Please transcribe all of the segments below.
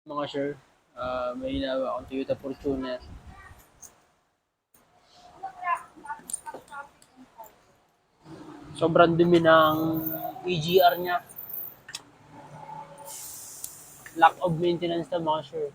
Mga sir, may hinawa akong Toyota Fortuner. Sobrang dumi ng EGR niya. Lack of maintenance na mga sir.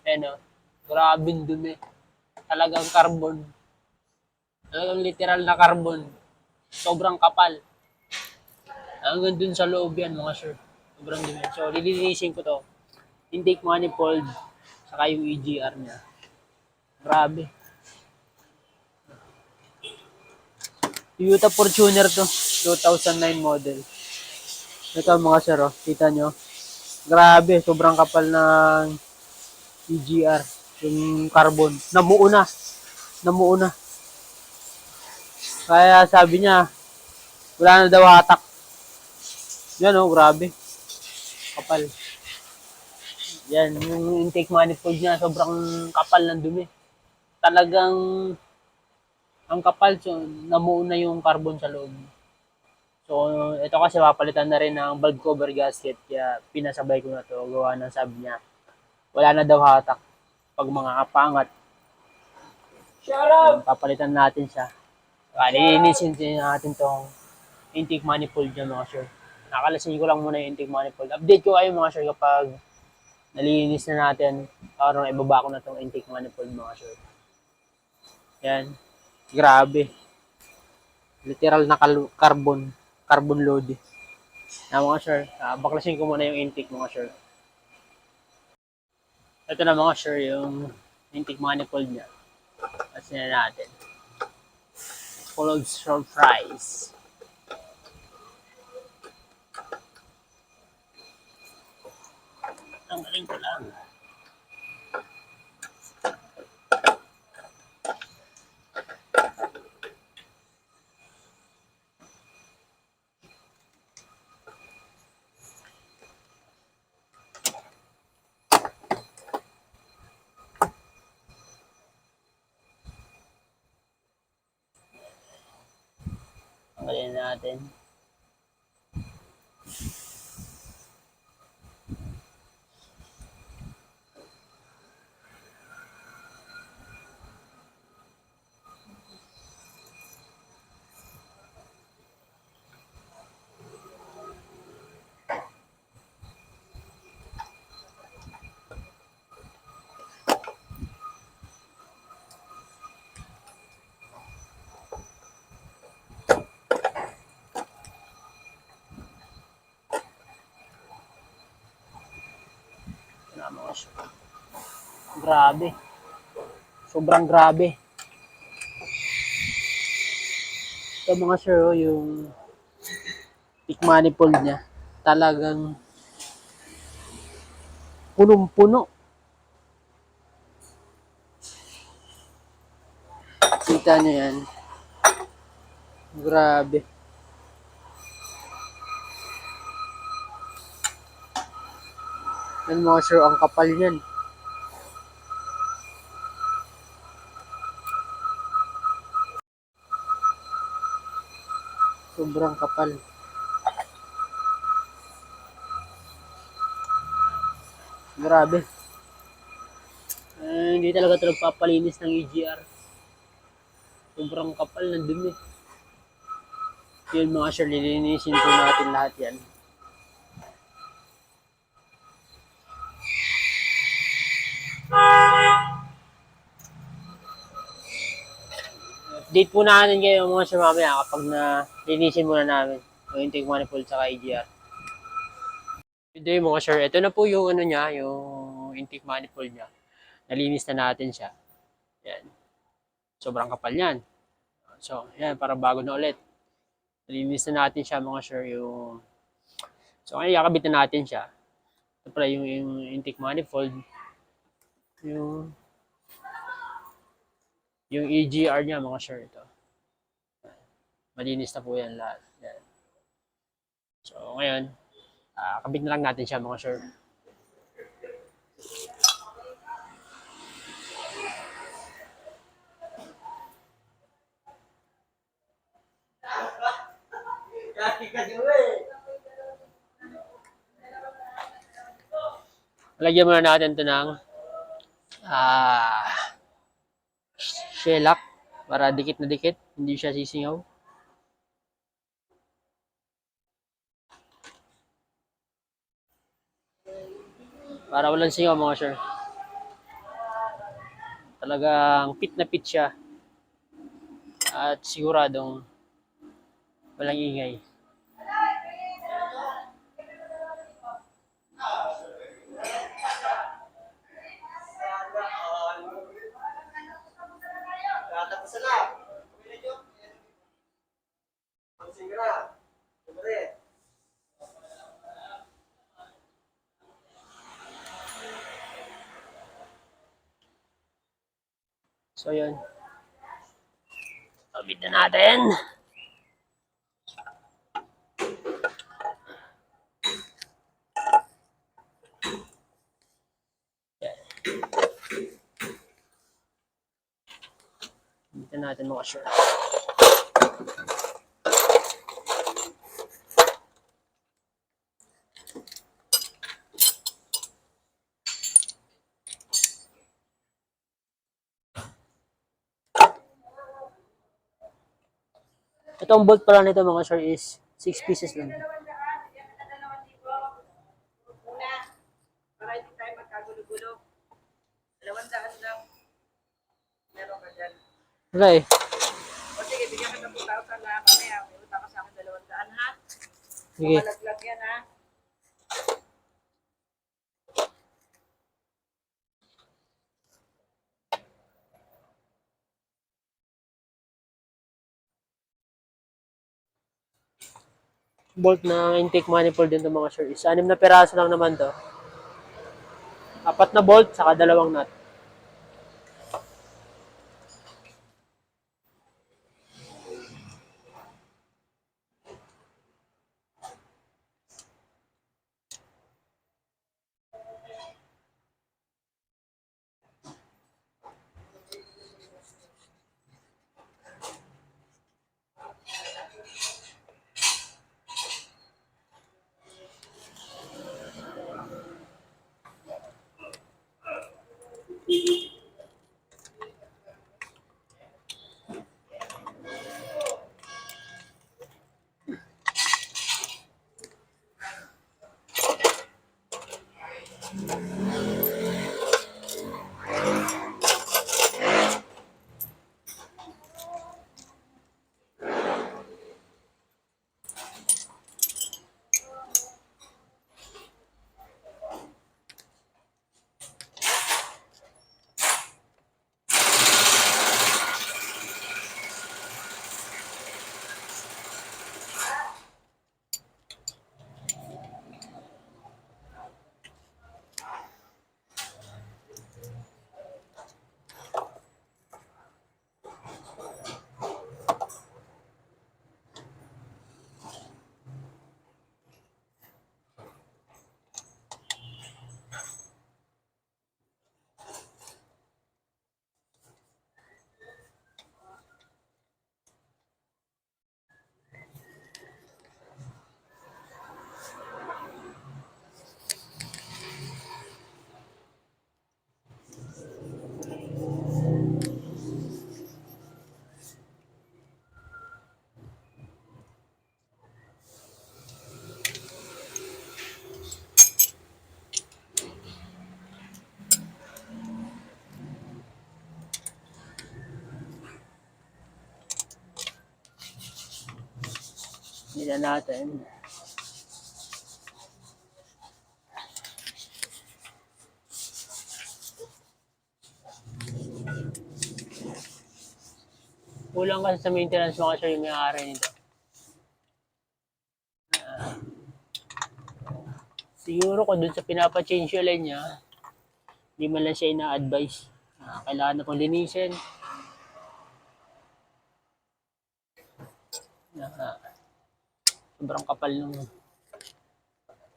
Ano, grabing dumi. Talagang carbon. Talagang literal na carbon. Sobrang kapal. Hanggang dun sa loob yan mga sir. Sobrang dumi. So, lilinisin ko to. Intake manifold, saka yung EGR niya. Grabe. Toyota Fortuner to. 2009 model. Ito mga sir, oh. Kita nyo. Grabe, sobrang kapal ng EGR. Yung carbon. Namuo na. Namuo na. Kaya sabi niya, wala na daw hatak. Yan oh, grabe. Kapal. Yan, yung intake manifold niya, sobrang kapal ng dumi. Talagang, ang kapal, so, namuo na yung carbon sa loob. So, ito kasi papalitan na rin ng valve cover gasket, kaya pinasabay ko na to. Gawa ng sabi niya, wala na daw hatak pag mga kapangat. Papalitan natin siya. Lilinisin natin tong intake manifold niya mga sir. Nakalasin ko lang muna yung intake manifold. Update ko kayo mga sir kapag nalinis na natin. Parang ibaba ko na tong intake manifold mga sir. Yan. Grabe. Literal na carbon. Carbon load. Na mga sir, baklasin ko muna yung intake mga sir. Ito na mga sir yung intake manifold niya. Kasi na natin. Full of surprise. Ang galing ko lang. Ang galing natin. Mga sir. Grabe. Sobrang grabe. Ito mga sir, oh, yung peak manifold niya. Talagang punong-puno. Kita nyo yan. Grabe. Yan mga sir, ang kapal niyan. Sobrang kapal. Grabe. Hindi talaga ito nagpapalinis ng EGR. Sobrang kapal ng dumi. Yun mga sir, lilinisin po natin lahat yan. Update po natin kayo mga sir mamaya kapag na linisin muna namin yung intake manifold sa EGR. Hindi mga sir, ito na po yung ano niya, yung intake manifold niya. Nalinis na natin siya. Yan. Sobrang kapal niyan. So, yan, para bago na ulit. Nalinis na natin siya mga sir, yung... So, ngayon, yakabit na natin siya. Ito pala yung intake manifold. Yung... Yung EGR niya mga sir, ito. Malinis na po yan lahat. Yan. So, ngayon, kabit na lang natin siya mga sir. Lagyan muna natin ito ng shellac para dikit na dikit, hindi siya sisingaw. Para walang singaw mga sir. Talagang pit na pit siya. At siguradong walang ingay. So yun. Kabit na natin. Kabit na natin mga sure. Itong bolt pala nito mga sir is 6 pieces lang. Para hindi tayo magkagulo-gulo. 200 lang. Meron ka dyan. Okay. O sige, bigyan ka ng 2,000 na mamaya. May utang ka sa akin 200 ha. Sige. Malaglag yan ha. Bolt na intake manifold din to mga sir is 6 na peraso lang naman to. 4 na bolt saka 2 nut. Nila natin. Kulang kasi sa maintenance mga sir yung may-ari nito. Siguro kung dun sa pinapa-change oil niya, hindi man lang siya ina-advise. Kailangan na pong linisin. Sobrang kapal ng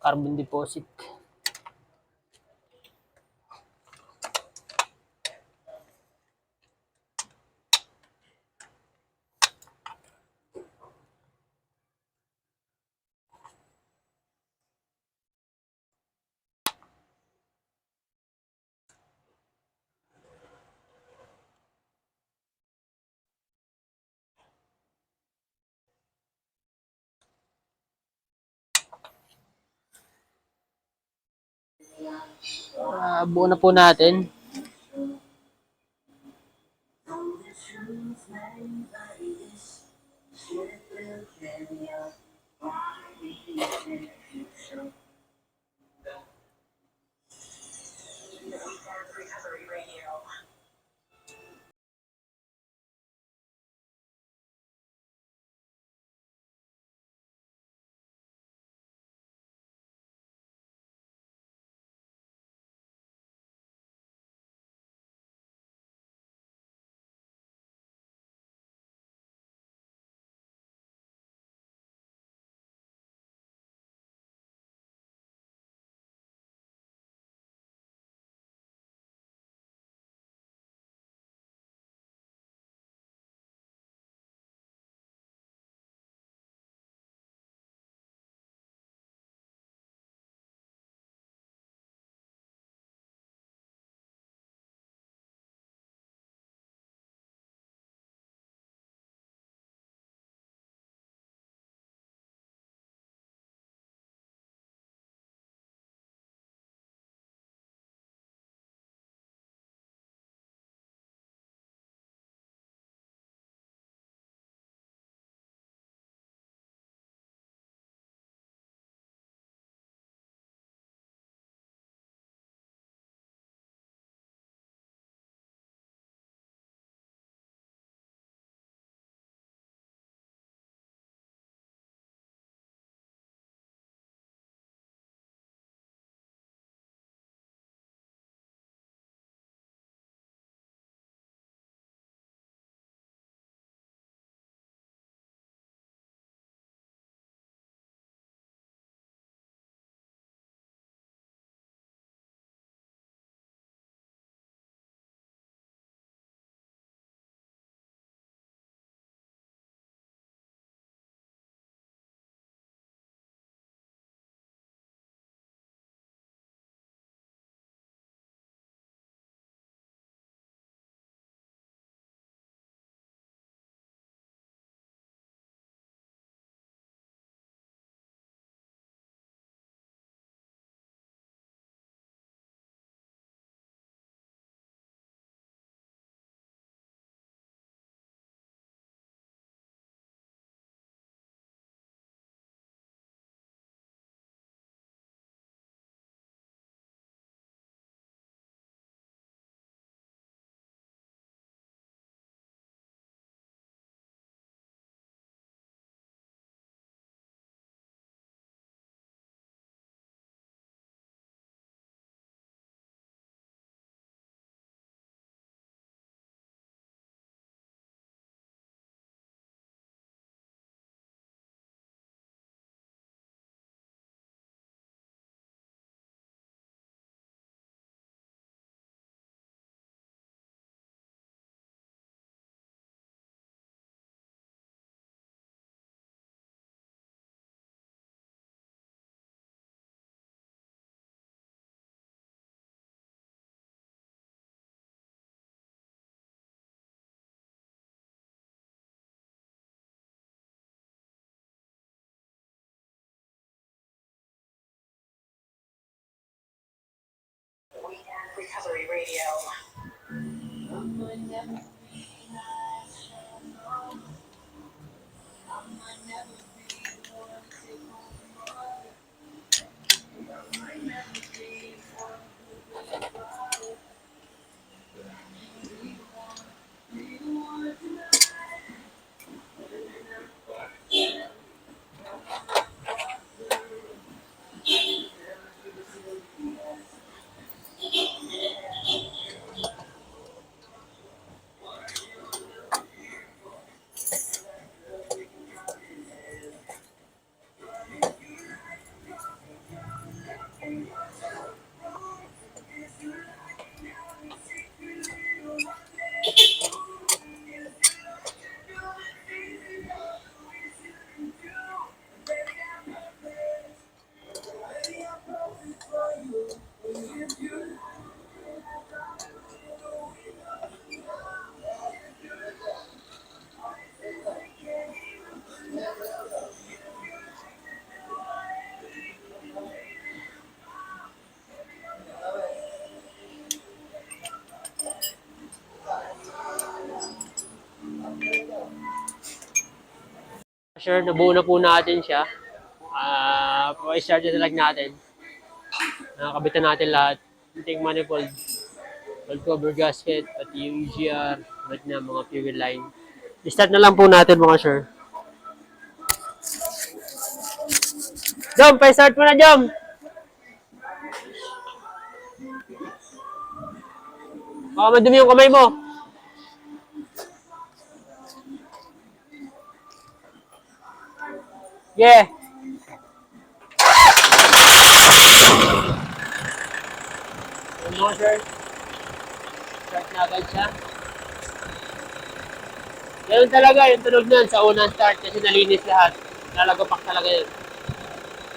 carbon deposit. buo na po natin. Recovery Radio. Sure, nabuo na po natin siya. Pa-start na lang natin. Nakabitan natin lahat. Intake manifold, valve cover gasket, pati yung EGR, ba't na mga fuel line. I-start na lang po natin mga sure. Jom, pa-start mo na, Jom! Baka madumi yung kamay mo. Yeah. Yung mga sir, start na agad siya. Ganun talaga yung tunog nun sa unang start kasi nalinis lahat. Lalagapak talaga yun.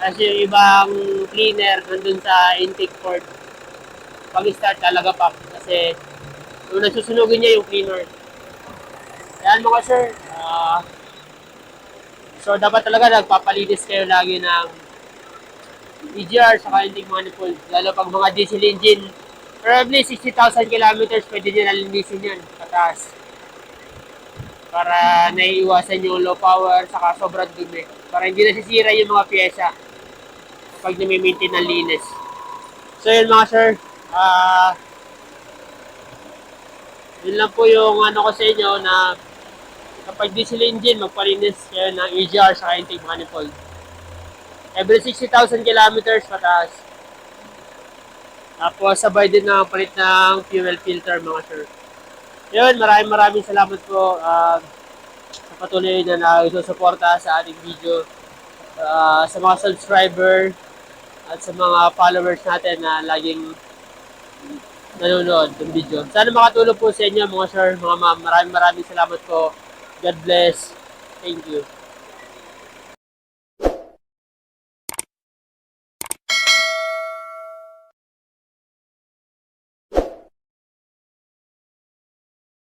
Kasi yung ibang cleaner nandun sa intake port. Pag start lalagapak kasi unang susunugin niya yung cleaner. Yan mga sir. So dapat talaga nagpapalinis kayo lagi ng EGR sa intake manifold. Lalo pag mga diesel engine, probably 60,000 kilometers pwede nyo nalinisin yan pataas. Para naiiwasan yung low power saka sobrang dumi. Para hindi nasisira yung mga pyesa kapag nami-maintain ng linis. So yun mga sir, yun lang po yung ano ko sa inyo na kapag diesel engine, magpalinis kayo ng EGR sa intake manifold. Every 60,000 kilometers pataas. Tapos sabay din na palit ng fuel filter mga sir. Yun, maraming salamat po sa patuloy na nagsusuporta sa ating video. Sa mga subscriber at sa mga followers natin na laging nanonood ng video. Sana makatulong po sa inyo mga sir, mga ma'am. Maraming salamat po. God bless. Thank you.